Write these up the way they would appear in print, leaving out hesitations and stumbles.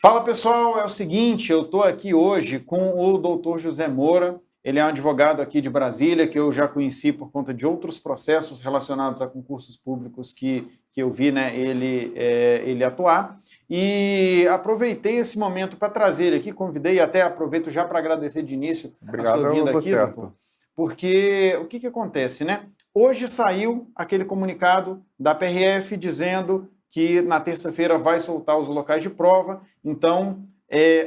Fala pessoal, é o seguinte, eu estou aqui hoje com o doutor José Moura, ele é um advogado aqui de Brasília, que eu já conheci por conta de outros processos relacionados a concursos públicos que eu vi ele atuar, e aproveitei esse momento para trazer ele aqui, convidei e até aproveito já para agradecer de início a Obrigado sua a vinda você, aqui, doutor, Arthur. porque o que acontece, né? Hoje saiu aquele comunicado da PRF dizendo que na terça-feira vai soltar os locais de prova, então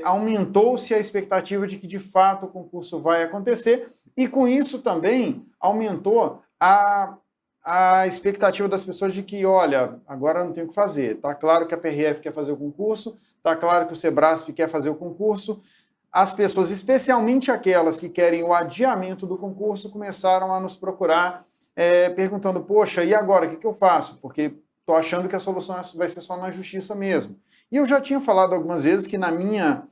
aumentou-se a expectativa de que de fato o concurso vai acontecer e com isso também aumentou a expectativa das pessoas de que, olha, agora não tem o que fazer. Está claro que a PRF quer fazer o concurso, está claro que o Sebrasp quer fazer o concurso. As pessoas, especialmente aquelas que querem o adiamento do concurso, começaram a nos procurar perguntando, poxa, e agora, o que eu faço? Porque estou achando que a solução vai ser só na justiça mesmo. E eu já tinha falado algumas vezes que, na minha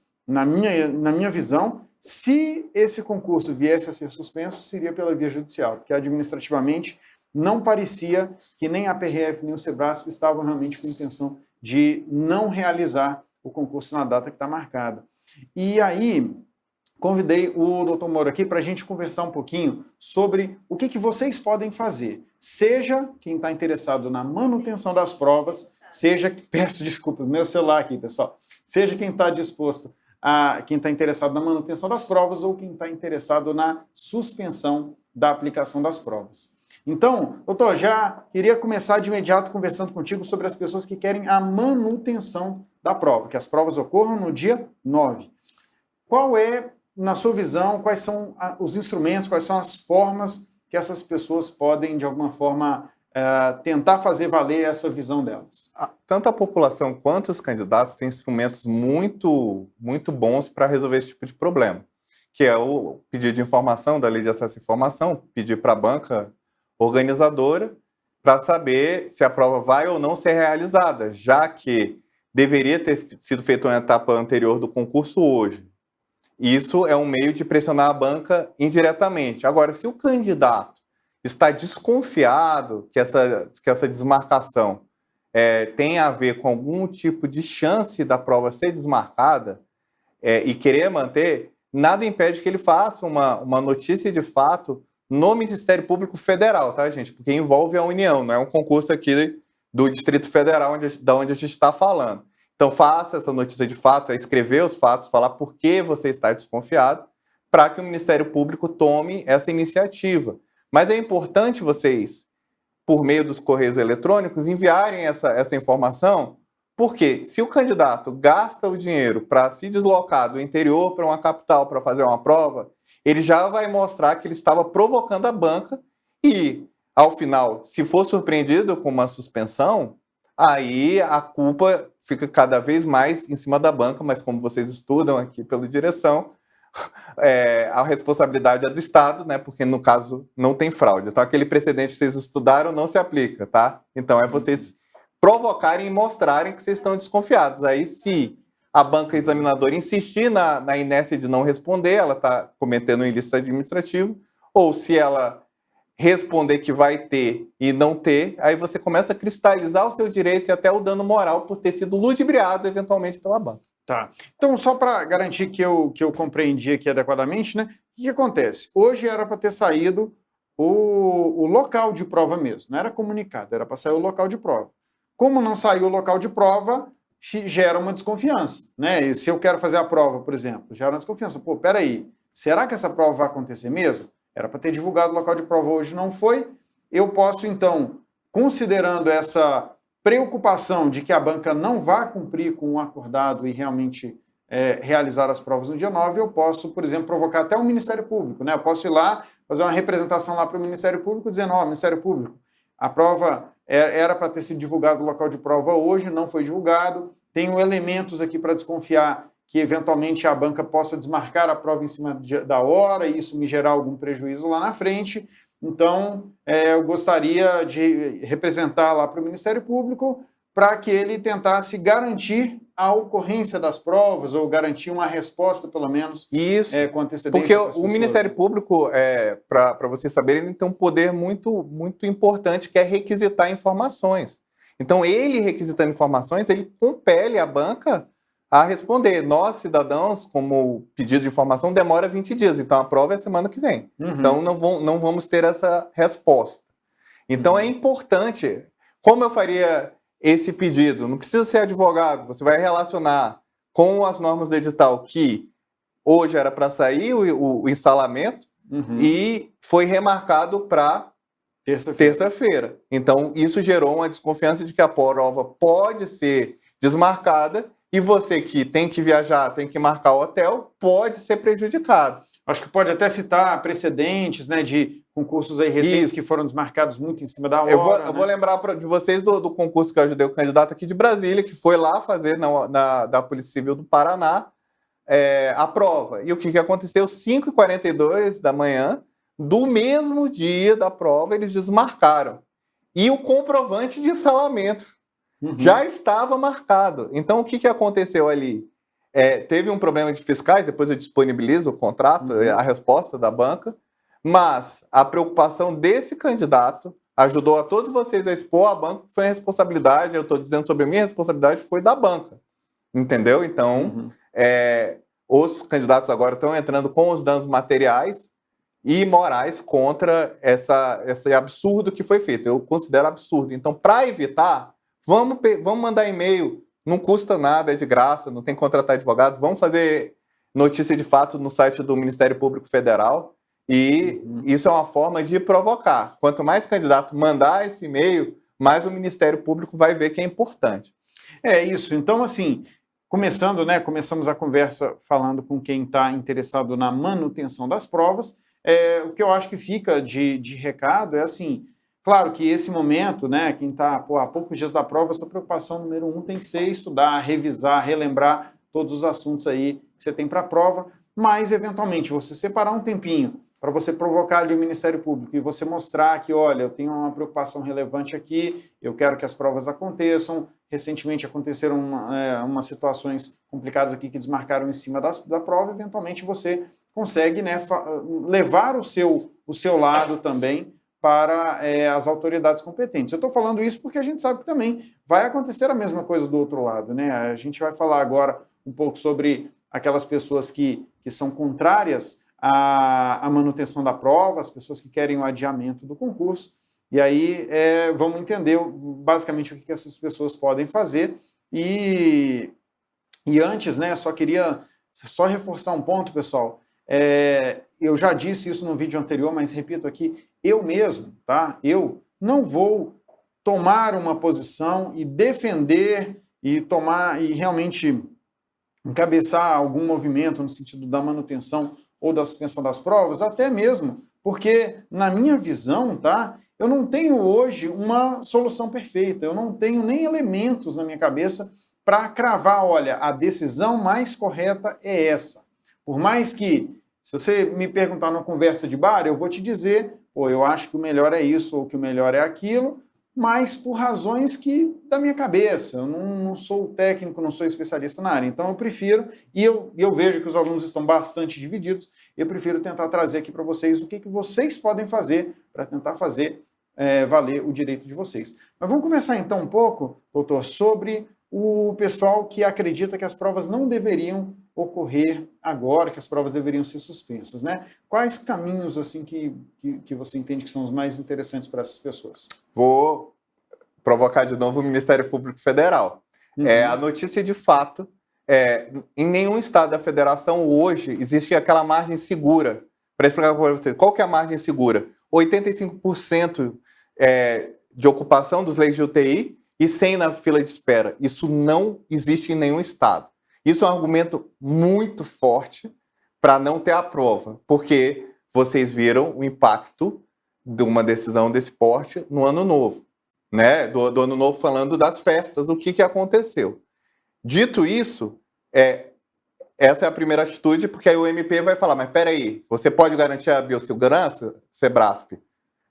visão, se esse concurso viesse a ser suspenso, seria pela via judicial, porque administrativamente não parecia que nem a PRF nem o Sebrasp estavam realmente com intenção de não realizar o concurso na data que está marcada. E aí, convidei o Dr. Moura aqui para a gente conversar um pouquinho sobre o que vocês podem fazer. Seja quem está interessado na manutenção das provas, seja, peço desculpa, meu celular aqui, pessoal, seja quem está disposto quem está interessado na manutenção das provas ou quem está interessado na suspensão da aplicação das provas. Então, doutor, já queria começar de imediato conversando contigo sobre as pessoas que querem a manutenção da prova, que as provas ocorram no dia 9. Qual é, na sua visão, quais são os instrumentos, quais são as formas que essas pessoas podem, de alguma forma, tentar fazer valer essa visão delas? Tanto a população quanto os candidatos têm instrumentos muito bons para resolver esse tipo de problema, que é o pedido de informação da Lei de Acesso à Informação, pedir para a banca organizadora para saber se a prova vai ou não ser realizada, já que deveria ter sido feita uma etapa anterior do concurso hoje. Isso é um meio de pressionar a banca indiretamente. Agora, se o candidato está desconfiado que essa desmarcação tem a ver com algum tipo de chance da prova ser desmarcada e querer manter, nada impede que ele faça uma notícia de fato no Ministério Público Federal, tá, gente? Porque envolve a União, não é um concurso aqui do Distrito Federal da onde a gente está falando. Então, faça essa notícia de fato, escrever os fatos, falar por que você está desconfiado, para que o Ministério Público tome essa iniciativa. Mas é importante vocês, por meio dos correios eletrônicos, enviarem essa informação, porque se o candidato gasta o dinheiro para se deslocar do interior para uma capital para fazer uma prova, ele já vai mostrar que ele estava provocando a banca e, ao final, se for surpreendido com uma suspensão, aí a culpa fica cada vez mais em cima da banca, mas como vocês estudam aqui pela direção, a responsabilidade é do Estado, né? Porque no caso não tem fraude. Então aquele precedente que vocês estudaram não se aplica, tá? Então é vocês provocarem e mostrarem que vocês estão desconfiados. Aí se a banca examinadora insistir na inércia de não responder, ela está cometendo um ilícito administrativo, ou se ela responder que vai ter e não ter, aí você começa a cristalizar o seu direito e até o dano moral por ter sido ludibriado eventualmente pela banca. Tá. Então, só para garantir que eu compreendi aqui adequadamente, né? O que acontece? Hoje era para ter saído o local de prova mesmo, não era comunicado, era para sair o local de prova. Como não saiu o local de prova, gera uma desconfiança, né? E se eu quero fazer a prova, por exemplo, gera uma desconfiança. Pô, peraí, será que essa prova vai acontecer mesmo? Era para ter divulgado o local de prova, hoje não foi. Eu posso, então, considerando essa preocupação de que a banca não vá cumprir com o acordado e realmente realizar as provas no dia 9, eu posso, por exemplo, provocar até o Ministério Público, né? Eu posso ir lá, fazer uma representação lá para o Ministério Público, dizendo, ó, Ministério Público, a prova era para ter sido divulgado o local de prova hoje, não foi divulgado, tenho elementos aqui para desconfiar que eventualmente a banca possa desmarcar a prova em cima da hora e isso me gerar algum prejuízo lá na frente. Então, eu gostaria de representar lá para o Ministério Público para que ele tentasse garantir a ocorrência das provas ou garantir uma resposta, pelo menos, isso, com antecedência. Porque o Ministério Público, para vocês saberem, ele tem um poder muito importante, que é requisitar informações. Então, ele requisitando informações, ele compele a banca a responder. Nós, cidadãos, como pedido de informação, demora 20 dias. Então, a prova é semana que vem. Então, não vamos ter essa resposta. Então, é importante. Como eu faria esse pedido? Não precisa ser advogado. Você vai relacionar com as normas do edital que hoje era para sair o instalamento e foi remarcado para terça-feira. Então, isso gerou uma desconfiança de que a prova pode ser desmarcada e você que tem que viajar, tem que marcar o hotel, pode ser prejudicado. Acho que pode até citar precedentes, né, de concursos aí recentes que foram desmarcados muito em cima da hora. Eu vou lembrar de vocês do concurso que eu ajudei o candidato aqui de Brasília, que foi lá fazer da Polícia Civil do Paraná a prova. E o que aconteceu? 5h42 da manhã, do mesmo dia da prova, eles desmarcaram. E o comprovante de instalamento já estava marcado. Então, o que aconteceu ali? Teve um problema de fiscais, depois eu disponibilizo o contrato, a resposta da banca, mas a preocupação desse candidato ajudou a todos vocês a expor a banca, foi a responsabilidade, eu estou dizendo sobre a minha responsabilidade, foi da banca. Entendeu? Então, os candidatos agora estão entrando com os danos materiais e morais contra esse absurdo que foi feito. Eu considero absurdo. Então, para evitar, vamos mandar e-mail, não custa nada, é de graça, não tem que contratar advogado, vamos fazer notícia de fato no site do Ministério Público Federal e isso é uma forma de provocar. Quanto mais candidato mandar esse e-mail, mais o Ministério Público vai ver que é importante. É isso. Então, assim, começamos a conversa falando com quem está interessado na manutenção das provas. O que eu acho que fica de recado é assim, claro que esse momento, né, quem está há poucos dias da prova, a sua preocupação número 1 tem que ser estudar, revisar, relembrar todos os assuntos aí que você tem para a prova, mas, eventualmente, você separar um tempinho para você provocar ali o Ministério Público e você mostrar que, olha, eu tenho uma preocupação relevante aqui, eu quero que as provas aconteçam. Recentemente aconteceram umas situações complicadas aqui que desmarcaram em cima da prova, eventualmente você consegue, né, levar o seu lado também para as autoridades competentes. Eu estou falando isso porque a gente sabe que também vai acontecer a mesma coisa do outro lado, né? A gente vai falar agora um pouco sobre aquelas pessoas que são contrárias à manutenção da prova, as pessoas que querem o adiamento do concurso, e aí vamos entender basicamente o que essas pessoas podem fazer. E antes, né, queria reforçar um ponto, pessoal. Eu já disse isso no vídeo anterior, mas repito aqui, eu mesmo, tá? Eu não vou tomar uma posição e defender e realmente encabeçar algum movimento no sentido da manutenção ou da suspensão das provas, até mesmo porque, na minha visão, tá? Eu não tenho hoje uma solução perfeita, eu não tenho nem elementos na minha cabeça para cravar, olha, a decisão mais correta é essa. Por mais que, se você me perguntar numa conversa de bar, eu vou te dizer, eu acho que o melhor é isso ou que o melhor é aquilo, mas por razões da minha cabeça. Eu não sou técnico, não sou especialista na área, então eu prefiro, e eu vejo que os alunos estão bastante divididos, eu prefiro tentar trazer aqui para vocês o que vocês podem fazer para tentar fazer valer o direito de vocês. Mas vamos conversar então um pouco, doutor, sobre o pessoal que acredita que as provas não deveriam ocorrer agora, que as provas deveriam ser suspensas, né? Quais caminhos assim que você entende que são os mais interessantes para essas pessoas? Vou provocar de novo o Ministério Público Federal. A notícia de fato, em nenhum estado da federação hoje existe aquela margem segura. Para explicar para vocês, qual que é a margem segura? 85% de ocupação dos leitos de UTI e 100 na fila de espera. Isso não existe em nenhum estado. Isso é um argumento muito forte para não ter a prova, porque vocês viram o impacto de uma decisão desse porte no Ano Novo, né? Do Ano Novo, falando das festas, o que aconteceu. Dito isso, essa é a primeira atitude, porque aí o MP vai falar, mas peraí, você pode garantir a biossegurança, Sebrasp?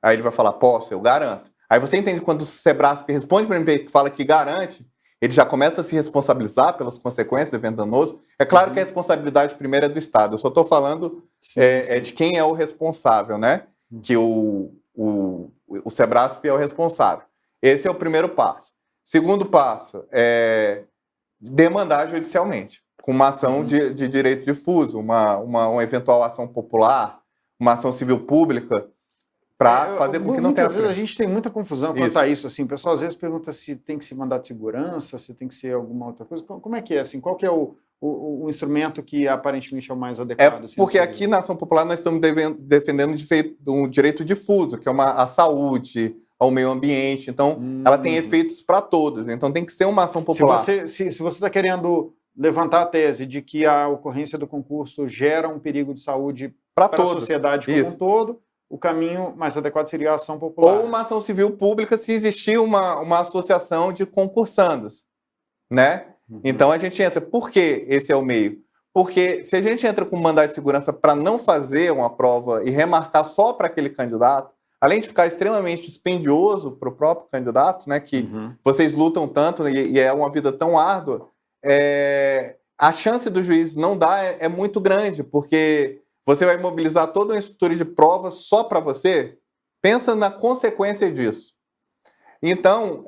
Aí ele vai falar, posso, eu garanto. Aí você entende quando o Sebrasp responde para o MP que fala que garante, ele já começa a se responsabilizar pelas consequências do evento danoso. É claro que a responsabilidade primeira é do Estado. Eu só estou falando de quem é o responsável, né? Que o Sebrasp é o responsável. Esse é o primeiro passo. Segundo passo, demandar judicialmente, com uma ação de direito difuso, uma eventual ação popular, uma ação civil pública, para fazer com que não tenha... Muitas vezes a gente tem muita confusão quanto Isso. a isso, assim, o pessoal às vezes pergunta se tem que ser mandato de segurança, se tem que ser alguma outra coisa, como é que é, assim, qual que é o instrumento que aparentemente é o mais adequado? Assim, Porque aqui na ação popular nós estamos defendendo um direito difuso, que é a saúde, ao meio ambiente, então ela tem efeitos para todos, então tem que ser uma ação popular. Se você está querendo levantar a tese de que a ocorrência do concurso gera um perigo de saúde para a sociedade como um todo, o caminho mais adequado seria a ação popular. Ou uma ação civil pública se existir uma associação de concursandos, né? Então a gente entra. Por que esse é o meio? Porque se a gente entra com um mandado de segurança para não fazer uma prova e remarcar só para aquele candidato, além de ficar extremamente dispendioso para o próprio candidato, né, que vocês lutam tanto e é uma vida tão árdua, a chance do juiz não dar é muito grande, porque você vai mobilizar toda uma estrutura de prova só para você. Pensa na consequência disso. Então,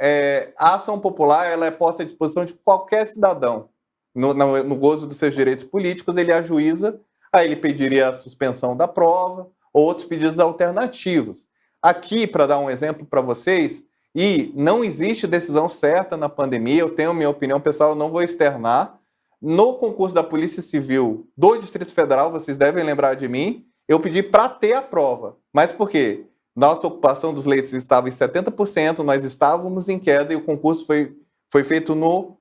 a ação popular ela é posta à disposição de qualquer cidadão. No gozo dos seus direitos políticos, ele ajuiza, aí ele pediria a suspensão da prova, ou outros pedidos alternativos. Aqui, para dar um exemplo para vocês, e não existe decisão certa na pandemia, eu tenho minha opinião pessoal, eu não vou externar. No concurso da Polícia Civil do Distrito Federal, vocês devem lembrar de mim, eu pedi para ter a prova. Mas por quê? Nossa ocupação dos leitos estava em 70%, nós estávamos em queda e o concurso foi feito no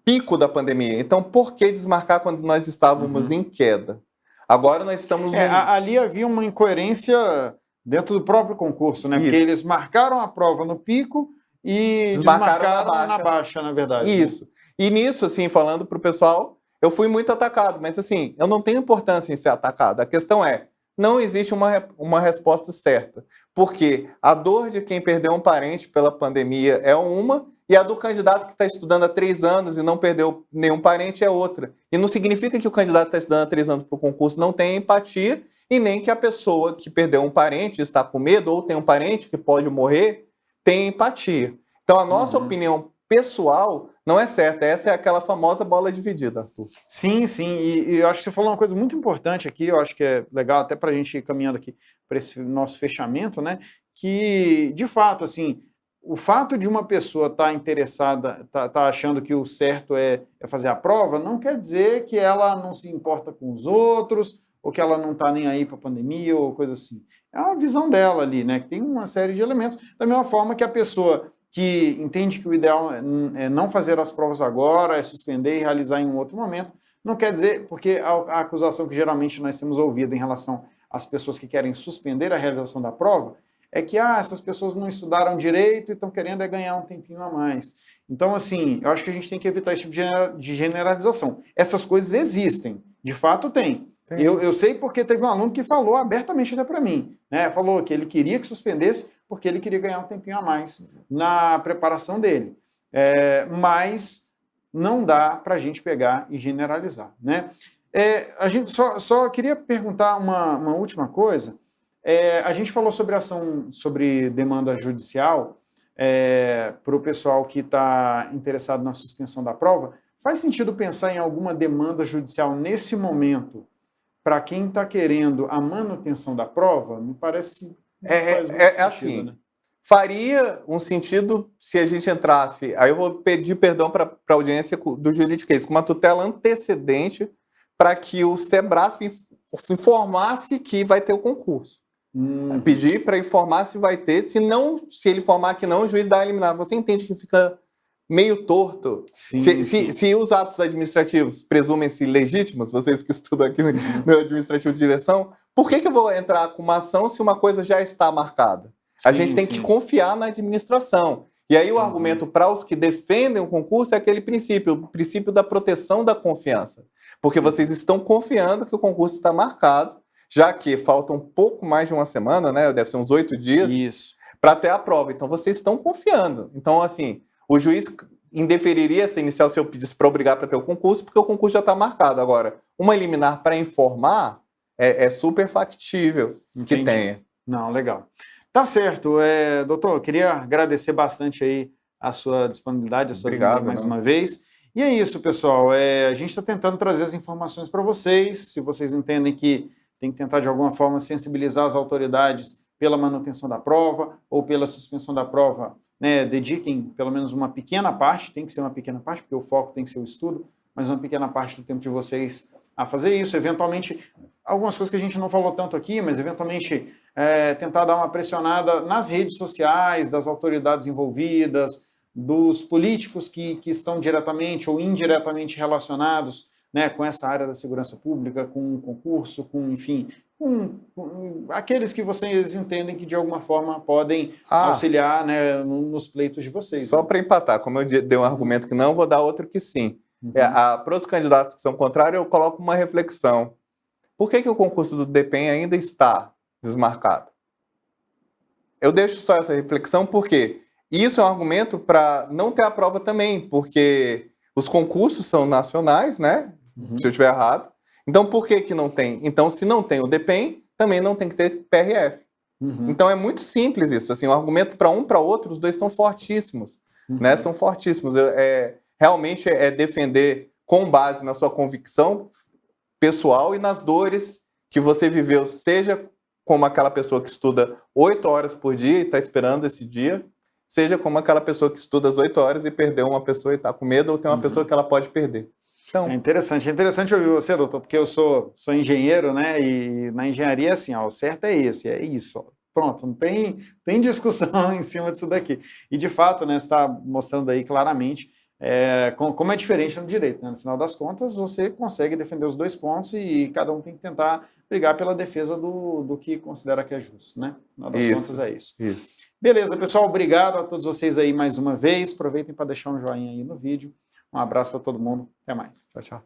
pico da pandemia. Então, por que desmarcar quando nós estávamos em queda? Agora nós estamos... Ali havia uma incoerência dentro do próprio concurso, né? Isso. Porque eles marcaram a prova no pico e desmarcaram na baixa, na verdade. Isso. Né? E nisso, assim, falando para o pessoal, eu fui muito atacado, mas assim, eu não tenho importância em ser atacado. A questão é, não existe uma resposta certa, porque a dor de quem perdeu um parente pela pandemia é uma, e a do candidato que está estudando há 3 anos e não perdeu nenhum parente é outra. E não significa que o candidato que está estudando há 3 anos para o concurso não tenha empatia, e nem que a pessoa que perdeu um parente, está com medo, ou tem um parente que pode morrer, tenha empatia. Então, a nossa opinião pessoal não é certa. Essa é aquela famosa bola dividida, Arthur. Sim, sim. E eu acho que você falou uma coisa muito importante aqui, eu acho que é legal até para a gente ir caminhando aqui para esse nosso fechamento, né? Que, de fato, assim, o fato de uma pessoa estar interessada, tá achando que o certo é fazer a prova, não quer dizer que ela não se importa com os outros, ou que ela não está nem aí para a pandemia, ou coisa assim. É uma visão dela ali, né? Que tem uma série de elementos. Da mesma forma que a pessoa que entende que o ideal é não fazer as provas agora, é suspender e realizar em um outro momento, não quer dizer, porque a acusação que geralmente nós temos ouvido em relação às pessoas que querem suspender a realização da prova, é que essas pessoas não estudaram direito e estão querendo ganhar um tempinho a mais. Então, assim, eu acho que a gente tem que evitar esse tipo de generalização. Essas coisas existem, de fato tem. Eu sei porque teve um aluno que falou abertamente até para mim, né? Falou que ele queria que suspendesse porque ele queria ganhar um tempinho a mais na preparação dele. Mas não dá para a gente pegar e generalizar, né? A gente só queria perguntar uma última coisa. A gente falou sobre sobre demanda judicial para o pessoal que está interessado na suspensão da prova. Faz sentido pensar em alguma demanda judicial nesse momento para quem está querendo a manutenção da prova? Me parece sentido, assim, né? Faria um sentido se a gente entrasse, aí eu vou pedir perdão para a audiência do juridiquês, com uma tutela antecedente para que o SEBRASP informasse que vai ter o concurso. Pedir para informar se vai ter, se ele informar que não, o juiz dá a eliminar. Você entende que fica meio torto? Sim, se os atos administrativos presumem-se legítimos, vocês que estudam aqui no administrativo de direção, por que eu vou entrar com uma ação se uma coisa já está marcada? A gente tem que confiar na administração. E aí o argumento para os que defendem o concurso é aquele princípio, o princípio da proteção da confiança. Porque vocês estão confiando que o concurso está marcado, já que falta um pouco mais de uma semana, né? Deve ser uns 8 dias, para ter a prova. Então, vocês estão confiando. Então, assim, o juiz indeferiria se iniciar o seu pedido para obrigar para ter o concurso, porque o concurso já está marcado. Agora, uma liminar para informar é super factível que tenha. Não, legal. Tá certo. Doutor, eu queria agradecer bastante aí a sua disponibilidade, a sua vinda mais uma vez. E é isso, pessoal. A gente está tentando trazer as informações para vocês. Se vocês entendem que tem que tentar, de alguma forma, sensibilizar as autoridades pela manutenção da prova ou pela suspensão da prova, né, dediquem pelo menos uma pequena parte, tem que ser uma pequena parte, porque o foco tem que ser o estudo, mas uma pequena parte do tempo de vocês a fazer isso. Eventualmente, algumas coisas que a gente não falou tanto aqui, mas eventualmente tentar dar uma pressionada nas redes sociais, das autoridades envolvidas, dos políticos que estão diretamente ou indiretamente relacionados, né, com essa área da segurança pública, com o concurso, com, enfim, com aqueles que vocês entendem que de alguma forma podem auxiliar, né, nos pleitos de vocês. Só para empatar, como eu dei um argumento que não, vou dar outro que sim. Para os candidatos que são contrários, eu coloco uma reflexão. Por que o concurso do DEPEN ainda está desmarcado? Eu deixo só essa reflexão porque isso é um argumento para não ter a prova também, porque os concursos são nacionais, né? Se eu estiver errado. Então, por que não tem? Então, se não tem o DEPEN, também não tem que ter PRF. Então, é muito simples isso. Assim, o argumento para um para outro, os dois são fortíssimos. Né? São fortíssimos. Realmente é defender com base na sua convicção pessoal e nas dores que você viveu, seja como aquela pessoa que estuda 8 horas por dia e está esperando esse dia, seja como aquela pessoa que estuda as 8 horas e perdeu uma pessoa e está com medo, ou tem uma pessoa que ela pode perder. Então... É interessante ouvir você, doutor, porque eu sou engenheiro, né, e na engenharia é assim, ó, o certo é esse, é isso, ó. Pronto, não tem discussão em cima disso daqui. E de fato, né, você está mostrando aí claramente como é diferente no direito, né? No final das contas, você consegue defender os dois pontos e cada um tem que tentar brigar pela defesa do que considera que é justo, né? No final das contas é isso. Beleza, pessoal, obrigado a todos vocês aí mais uma vez. Aproveitem para deixar um joinha aí no vídeo. Um abraço para todo mundo. Até mais. Tchau, tchau.